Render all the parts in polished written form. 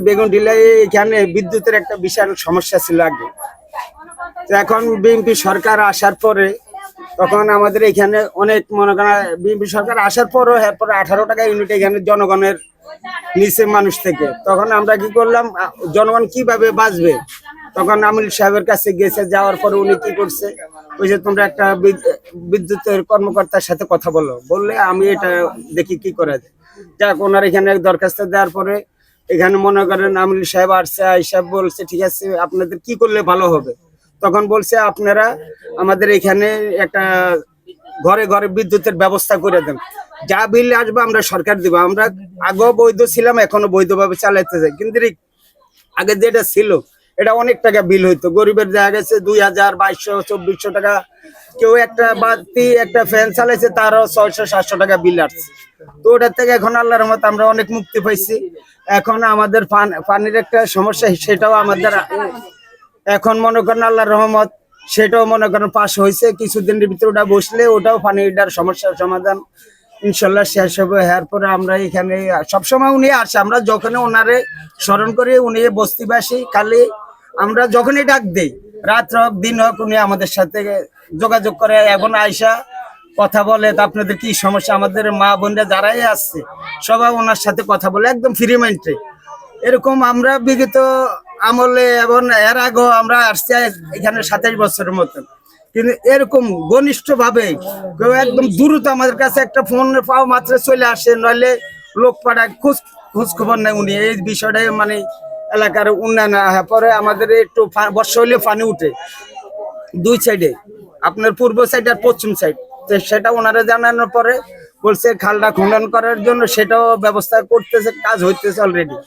বেগুনটিলায় এখানে বিদ্যুতের একটা বিশাল সমস্যা ছিল আগে। এখন বিএনপি সরকার আসার পরে তখন আমাদের এখানে অনেক মনে করেন বিএনপি সরকার আসার পরও এরপরে 18 টাকা ইউনিট এখানে জনগণের নিচে মানুষ থেকে। তখন আমরা কি করলাম, জনগণ কিভাবে বাঁচবে, তখন আমির সাহেবের কাছে গেছে। যাওয়ার পরে উনি কি করছে, ওই যে তোমরা একটা বিদ্যুতের কর্মকর্তার সাথে কথা বললে আমি এটা দেখি কি করা যায়। যাক, ওনার এখানে দরখাস্ত দেওয়ার পরে এখানে মনে করেন আমির সাহেব আসছে, সাহেব বলছে ঠিক আছে আপনাদের কি করলে ভালো হবে। তখন বলছে আপনারা আমাদের এখানে একটা ঘরে ঘরে বিদ্যুতের ব্যবস্থা করে দেন, যা বিল আসবে আমরা সরকার দিব। আমরা আগেও বৈধ ছিলাম, এখনো বৈধভাবে চালাতে চাই, কিন্তু আগে যেটা ছিল এটা অনেক টাকা বিল হইতো। গরিবের দেখা গেছে 2000, 2200, 2400 টাকা। কেউ একটা বাতি একটা ফ্যান চালাইছে তারও 600, 700 টাকা বিল আসছে। তো ওটার থেকে এখন আল্লাহর রহমতে আমরা অনেক মুক্তি পাইছি। এখন আমাদের পানির একটা সমস্যা, সেটাও আমাদের এখন মনে করেন আল্লাহর রহমত সেটাও মনে করেন পাশ হয়েছে। কিছুদিনের ভিতরে ওটা বসলে ওটাও পানিটার সমস্যার সমাধান ইনশাল্লাহ শেষ হবে। এরপরে আমরা এখানে সবসময় উনি আসে, আমরা যখন ওনারে স্মরণ করি, উনি বস্তিবাসী। খালি আমরা যখনই ডাক দিই, রাত হোক দিন হোক, উনি আমাদের সাথে যোগাযোগ করে এবং আয়সা কথা বলে। আপনাদের কি সমস্যা, আমাদের মা বোনরা যারাই আসছে সবাই ওনার সাথে কথা বলে একদম ফ্রি মাইন্ডে। এরকম আমরা বিগত আমলে এবং এর আগেও আমরা আসছি এখানে 27 বছরের মতন, কিন্তু এরকম ঘনিষ্ঠ ভাবে কেউ একদম দ্রুত আমাদের কাছে একটা ফোন পাওয়া মাত্র চলে আসে, নইলে লোক পাঠায় খোঁজ খবর নেয় উনি। এই বিষয়টাই মানে এলাকার উন্নয়ন। পরে আমাদের একটু বর্ষা হলে পানি উঠে দুই সাইডে, আপনার পূর্ব সাইড আর পশ্চিম সাইড। তো সেটা ওনারা জানানোর পরে বলছে খালটা খনন করার জন্য, সেটাও ব্যবস্থা করতেছে, কাজ হইতেছে অলরেডি।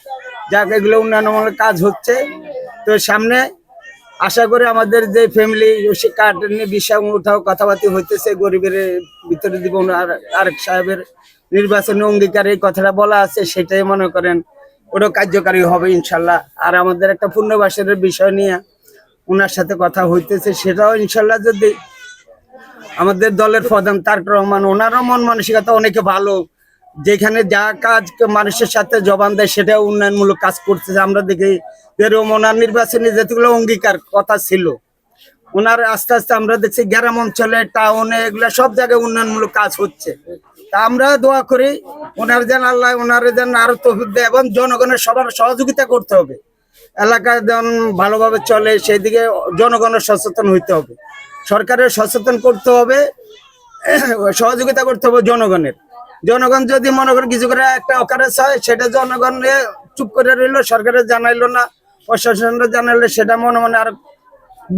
যাক, এগুলো উন্নয়নমূলক কাজ হচ্ছে। তো সামনে আশা করি আমাদের যে ফ্যামিলি কার্ড নিয়ে বিষয় উঠাও কথাবার্তা হইতেছে, গরিবের ভিতরে দিব। আরেক সাহেবের নির্বাচনী অঙ্গীকার এই কথাটা বলা আছে, সেটাই মনে করেন ওটাও কার্যকারী হবে ইনশাল্লাহ। আর আমাদের একটা পুনর্বাসনের বিষয় নিয়ে ওনার সাথে কথা হইতেছে, সেটাও ইনশাল্লাহ যদি আমাদের দলের প্রধান তারেক রহমান, ওনারও মন মানসিকতা অনেকে ভালো, যেখানে যা কাজ মানুষের সাথে জবান দেয় সেটা উন্নয়নমূলক কাজ করতেছে। আমরা দেখি যেরকম ওনার নির্বাচনী যেগুলো অঙ্গীকার কথা ছিল, ওনার আস্তে আস্তে আমরা দেখছি গ্রাম অঞ্চলে, টাউনে, এগুলো সব জায়গায় উন্নয়নমূলক কাজ হচ্ছে। তা আমরা দোয়া করি ওনার যেন আল্লাহ ওনার যেন আরো তৌফিক দেয়, এবং জনগণের সবার সহযোগিতা করতে হবে। এলাকায় যেন ভালোভাবে চলে সেই দিকে জনগণের সচেতন হইতে হবে, সরকারের সচেতন করতে হবে, সহযোগিতা করতে হবে জনগণের। জনগণ যদি মনে করেন কিছু করে একটা অকারেজ হয়, সেটা জনগণ চুপ করে রইলো, সরকারের জানাইলো না, প্রশাসনের জানাইলে সেটা মনে মনে আর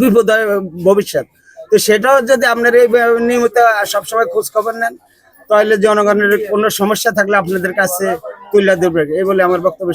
বিপদ হয় ভবিষ্যৎ। তো সেটাও যদি আপনার এই নিয়মিত সবসময় খোঁজ খবর নেন, তাহলে জনগণের কোনো সমস্যা থাকলে আপনাদের কাছে তুলে দেবে। এই বলে আমার বক্তব্য।